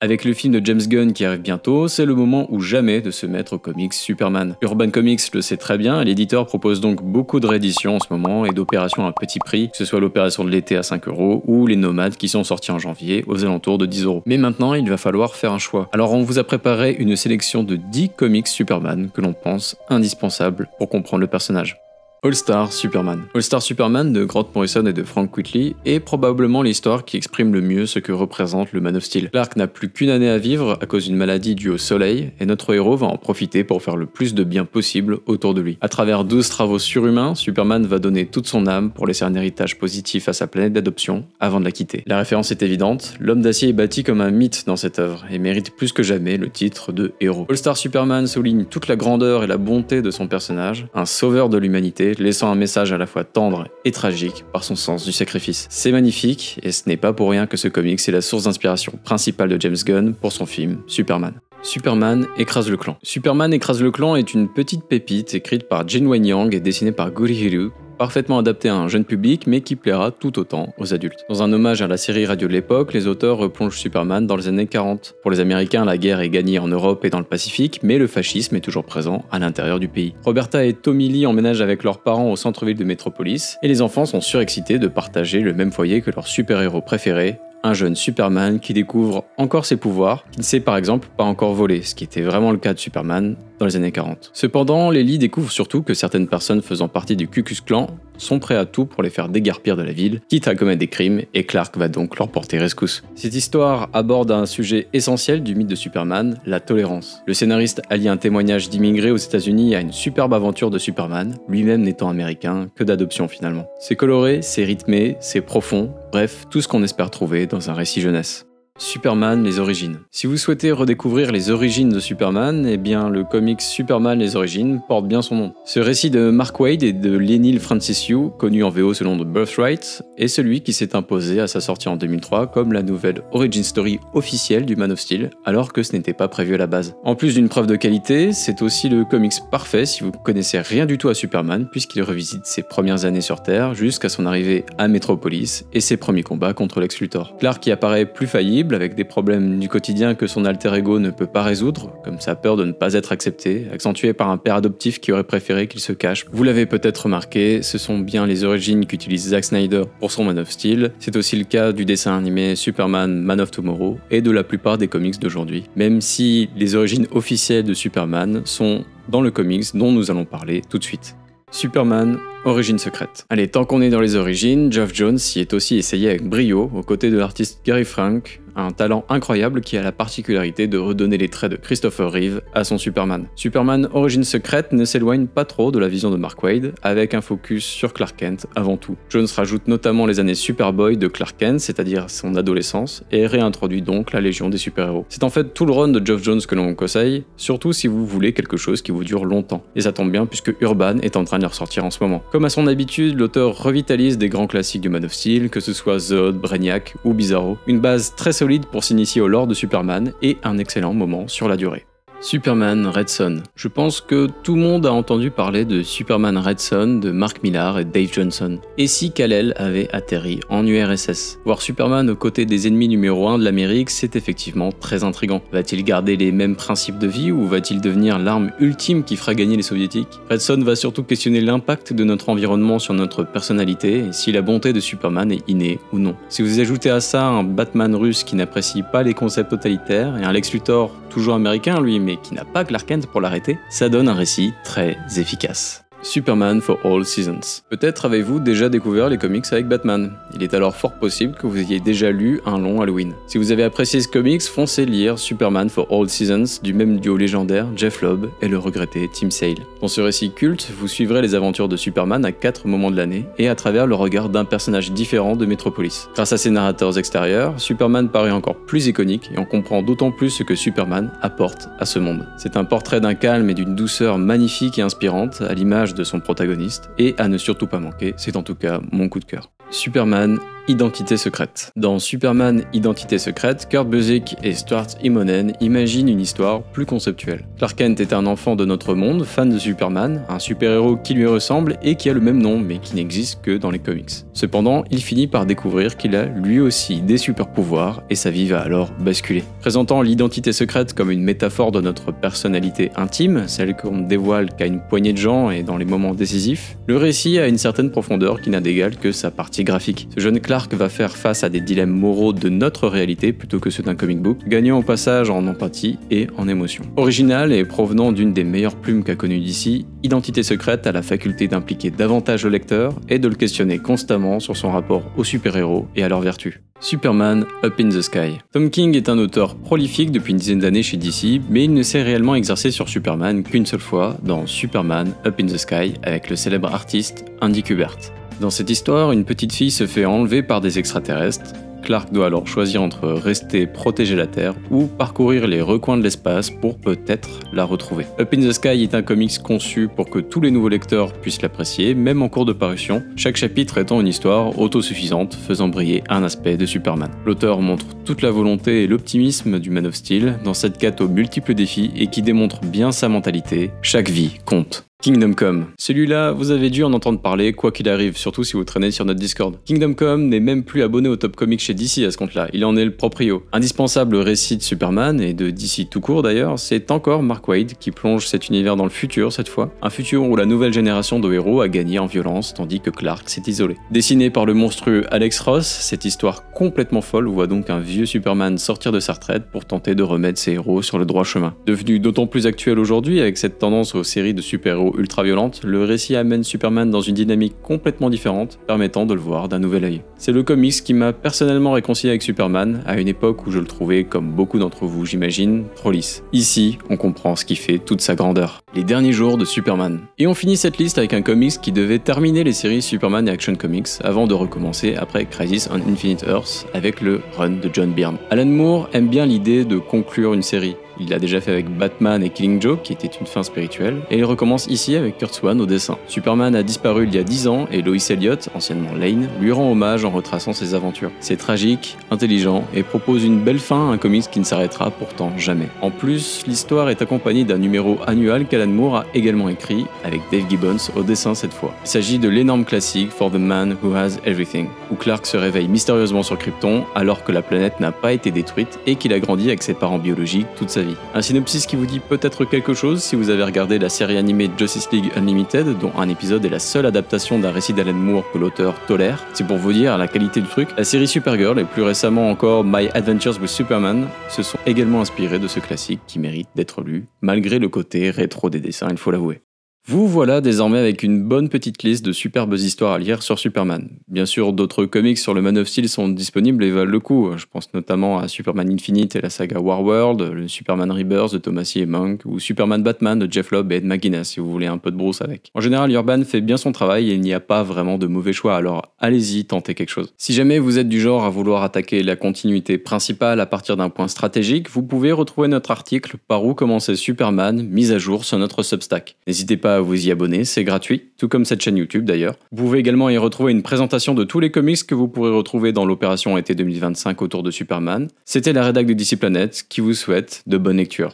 Avec le film de James Gunn qui arrive bientôt, c'est le moment ou jamais de se mettre aux comics Superman. Urban Comics le sait très bien, et l'éditeur propose donc beaucoup de rééditions en ce moment et d'opérations à petit prix, que ce soit l'opération de l'été à 5€ ou les Nomades qui sont sortis en janvier aux alentours de 10€. Mais maintenant, il va falloir faire un choix. Alors on vous a préparé une sélection de 10 comics Superman que l'on pense indispensables pour comprendre le personnage. All-Star Superman. All-Star Superman de Grant Morrison et de Frank Quitely est probablement l'histoire qui exprime le mieux ce que représente le Man of Steel. Clark n'a plus qu'une année à vivre à cause d'une maladie due au soleil, et notre héros va en profiter pour faire le plus de bien possible autour de lui. À travers 12 travaux surhumains, Superman va donner toute son âme pour laisser un héritage positif à sa planète d'adoption avant de la quitter. La référence est évidente, l'homme d'acier est bâti comme un mythe dans cette œuvre et mérite plus que jamais le titre de héros. All-Star Superman souligne toute la grandeur et la bonté de son personnage, un sauveur de l'humanité, laissant un message à la fois tendre et tragique par son sens du sacrifice. C'est magnifique, et ce n'est pas pour rien que ce comics est la source d'inspiration principale de James Gunn pour son film Superman. Superman écrase le clan. Superman écrase le clan est une petite pépite écrite par Gene Wayne Yang et dessinée par Gurihiru, parfaitement adapté à un jeune public mais qui plaira tout autant aux adultes. Dans un hommage à la série radio de l'époque, les auteurs replongent Superman dans les années 40. Pour les Américains, la guerre est gagnée en Europe et dans le Pacifique, mais le fascisme est toujours présent à l'intérieur du pays. Roberta et Tommy Lee emménagent avec leurs parents au centre-ville de Metropolis, et les enfants sont surexcités de partager le même foyer que leur super-héros préféré, un jeune Superman qui découvre encore ses pouvoirs, qui ne sait par exemple pas encore voler, ce qui était vraiment le cas de Superman dans les années 40. Cependant, les Lee découvrent surtout que certaines personnes faisant partie du Ku Klux Klan sont prêts à tout pour les faire déguerpir de la ville, quitte à commettre des crimes, et Clark va donc leur porter rescousse. Cette histoire aborde un sujet essentiel du mythe de Superman, la tolérance. Le scénariste allie un témoignage d'immigrés aux États-Unis à une superbe aventure de Superman, lui-même n'étant américain que d'adoption finalement. C'est coloré, c'est rythmé, c'est profond, bref, tout ce qu'on espère trouver dans un récit jeunesse. Superman, les origines. Si vous souhaitez redécouvrir les origines de Superman, eh bien le comics Superman, les origines porte bien son nom. Ce récit de Mark Waid et de Leinil Francis Yu, connu en VO sous le nom de Birthright, est celui qui s'est imposé à sa sortie en 2003 comme la nouvelle origin story officielle du Man of Steel, alors que ce n'était pas prévu à la base. En plus d'une preuve de qualité, c'est aussi le comics parfait si vous ne connaissez rien du tout à Superman, puisqu'il revisite ses premières années sur Terre jusqu'à son arrivée à Metropolis et ses premiers combats contre Lex Luthor. Clark qui apparaît plus faillible, avec des problèmes du quotidien que son alter ego ne peut pas résoudre, comme sa peur de ne pas être accepté, accentuée par un père adoptif qui aurait préféré qu'il se cache. Vous l'avez peut-être remarqué, ce sont bien les origines qu'utilise Zack Snyder pour son Man of Steel, c'est aussi le cas du dessin animé Superman Man of Tomorrow et de la plupart des comics d'aujourd'hui, même si les origines officielles de Superman sont dans le comics dont nous allons parler tout de suite. Superman, origine secrète. Allez, tant qu'on est dans les origines, Geoff Johns y est aussi essayé avec brio, aux côtés de l'artiste Gary Frank, un talent incroyable qui a la particularité de redonner les traits de Christopher Reeve à son Superman. Superman, origine secrète ne s'éloigne pas trop de la vision de Mark Waid, avec un focus sur Clark Kent avant tout. Jones rajoute notamment les années Superboy de Clark Kent, c'est-à-dire son adolescence, et réintroduit donc la Légion des super-héros. C'est en fait tout le run de Geoff Johns que l'on vous conseille, surtout si vous voulez quelque chose qui vous dure longtemps. Et ça tombe bien puisque Urban est en train de les ressortir en ce moment. Comme à son habitude, l'auteur revitalise des grands classiques du Man of Steel, que ce soit Zod, Brainiac ou Bizarro. Une base très solide pour s'initier au lore de Superman et un excellent moment sur la durée. Superman Red Son. Je pense que tout le monde a entendu parler de Superman Red Son de Mark Millar et Dave Johnson. Et si Kal-El avait atterri en URSS? Voir Superman aux côtés des ennemis numéro 1 de l'Amérique, c'est effectivement très intriguant. Va-t-il garder les mêmes principes de vie ou va-t-il devenir l'arme ultime qui fera gagner les soviétiques? Red Son va surtout questionner l'impact de notre environnement sur notre personnalité et si la bonté de Superman est innée ou non. Si vous ajoutez à ça un Batman russe qui n'apprécie pas les concepts totalitaires et un Lex Luthor toujours américain lui, mais qui n'a pas Clark Kent pour l'arrêter, ça donne un récit très efficace. Superman for All Seasons. Peut-être avez-vous déjà découvert les comics avec Batman. Il est alors fort possible que vous ayez déjà lu un long Halloween. Si vous avez apprécié ce comics, foncez lire Superman for All Seasons du même duo légendaire Jeff Lobb et le regretté Tim Sale. Dans ce récit culte, vous suivrez les aventures de Superman à 4 moments de l'année et à travers le regard d'un personnage différent de Metropolis. Grâce à ses narrateurs extérieurs, Superman paraît encore plus iconique et on comprend d'autant plus ce que Superman apporte à ce monde. C'est un portrait d'un calme et d'une douceur magnifique et inspirante à l'image de son protagoniste, et à ne surtout pas manquer, c'est en tout cas mon coup de cœur. Superman, Identité secrète. Dans Superman Identité secrète, Kurt Busiek et Stuart Immonen imaginent une histoire plus conceptuelle. Clark Kent est un enfant de notre monde, fan de Superman, un super-héros qui lui ressemble et qui a le même nom mais qui n'existe que dans les comics. Cependant, il finit par découvrir qu'il a lui aussi des super-pouvoirs et sa vie va alors basculer. Présentant l'identité secrète comme une métaphore de notre personnalité intime, celle qu'on ne dévoile qu'à une poignée de gens et dans les moments décisifs, le récit a une certaine profondeur qui n'a d'égal que sa partie graphique. Ce jeune Clark va faire face à des dilemmes moraux de notre réalité plutôt que ceux d'un comic book, gagnant au passage en empathie et en émotion. Original et provenant d'une des meilleures plumes qu'a connues DC, Identité secrète a la faculté d'impliquer davantage le lecteur et de le questionner constamment sur son rapport aux super-héros et à leurs vertus. Superman Up in the Sky. Tom King est un auteur prolifique depuis une dizaine d'années chez DC, mais il ne s'est réellement exercé sur Superman qu'une seule fois dans Superman Up in the Sky avec le célèbre artiste Andy Kubert. Dans cette histoire, une petite fille se fait enlever par des extraterrestres. Clark doit alors choisir entre rester protéger la Terre ou parcourir les recoins de l'espace pour peut-être la retrouver. Up in the Sky est un comics conçu pour que tous les nouveaux lecteurs puissent l'apprécier, même en cours de parution, chaque chapitre étant une histoire autosuffisante faisant briller un aspect de Superman. L'auteur montre toute la volonté et l'optimisme du Man of Steel dans cette quête aux multiples défis et qui démontre bien sa mentalité, chaque vie compte. Kingdom Come. Celui-là, vous avez dû en entendre parler quoi qu'il arrive, surtout si vous traînez sur notre Discord. Kingdom Come n'est même plus abonné au Top Comics chez DC à ce compte-là, il en est le proprio. Indispensable récit de Superman, et de DC tout court d'ailleurs, c'est encore Mark Waid qui plonge cet univers dans le futur cette fois. Un futur où la nouvelle génération de héros a gagné en violence tandis que Clark s'est isolé. Dessiné par le monstrueux Alex Ross, cette histoire complètement folle voit donc un vieux Superman sortir de sa retraite pour tenter de remettre ses héros sur le droit chemin. Devenu d'autant plus actuel aujourd'hui avec cette tendance aux séries de super-héros ultra-violente, le récit amène Superman dans une dynamique complètement différente, permettant de le voir d'un nouvel œil. C'est le comics qui m'a personnellement réconcilié avec Superman, à une époque où je le trouvais, comme beaucoup d'entre vous j'imagine, trop lisse. Ici, on comprend ce qui fait toute sa grandeur. Les derniers jours de Superman. Et on finit cette liste avec un comics qui devait terminer les séries Superman et Action Comics, avant de recommencer après Crisis on Infinite Earths avec le run de John Byrne. Alan Moore aime bien l'idée de conclure une série. Il l'a déjà fait avec Batman et Killing Joke, qui était une fin spirituelle, et il recommence ici avec Curt Swan au dessin. Superman a disparu il y a 10 ans, et Lois Elliott, anciennement Lane, lui rend hommage en retraçant ses aventures. C'est tragique, intelligent, et propose une belle fin à un comics qui ne s'arrêtera pourtant jamais. En plus, l'histoire est accompagnée d'un numéro annuel qu'Alan Moore a également écrit, avec Dave Gibbons au dessin cette fois. Il s'agit de l'énorme classique For the Man Who Has Everything, où Clark se réveille mystérieusement sur Krypton, alors que la planète n'a pas été détruite, et qu'il a grandi avec ses parents biologiques toute sa vie. Un synopsis qui vous dit peut-être quelque chose si vous avez regardé la série animée Justice League Unlimited, dont un épisode est la seule adaptation d'un récit d'Alan Moore que l'auteur tolère. C'est pour vous dire la qualité du truc. La série Supergirl et plus récemment encore My Adventures with Superman se sont également inspirés de ce classique qui mérite d'être lu, malgré le côté rétro des dessins, il faut l'avouer. Vous voilà désormais avec une bonne petite liste de superbes histoires à lire sur Superman. Bien sûr, d'autres comics sur le Man of Steel sont disponibles et valent le coup. Je pense notamment à Superman Infinite et la saga Warworld, le Superman Rebirth de Tomasi et Monk, ou Superman Batman de Jeff Lobb et Ed McGuinness si vous voulez un peu de brousse avec. En général, Urban fait bien son travail et il n'y a pas vraiment de mauvais choix, alors allez-y, tentez quelque chose. Si jamais vous êtes du genre à vouloir attaquer la continuité principale à partir d'un point stratégique, vous pouvez retrouver notre article Par où commencer Superman, mis à jour sur notre Substack. N'hésitez pas à vous y abonner, c'est gratuit, tout comme cette chaîne YouTube d'ailleurs. Vous pouvez également y retrouver une présentation de tous les comics que vous pourrez retrouver dans l'opération été 2025 autour de Superman. C'était la rédac de DC Planet qui vous souhaite de bonnes lectures.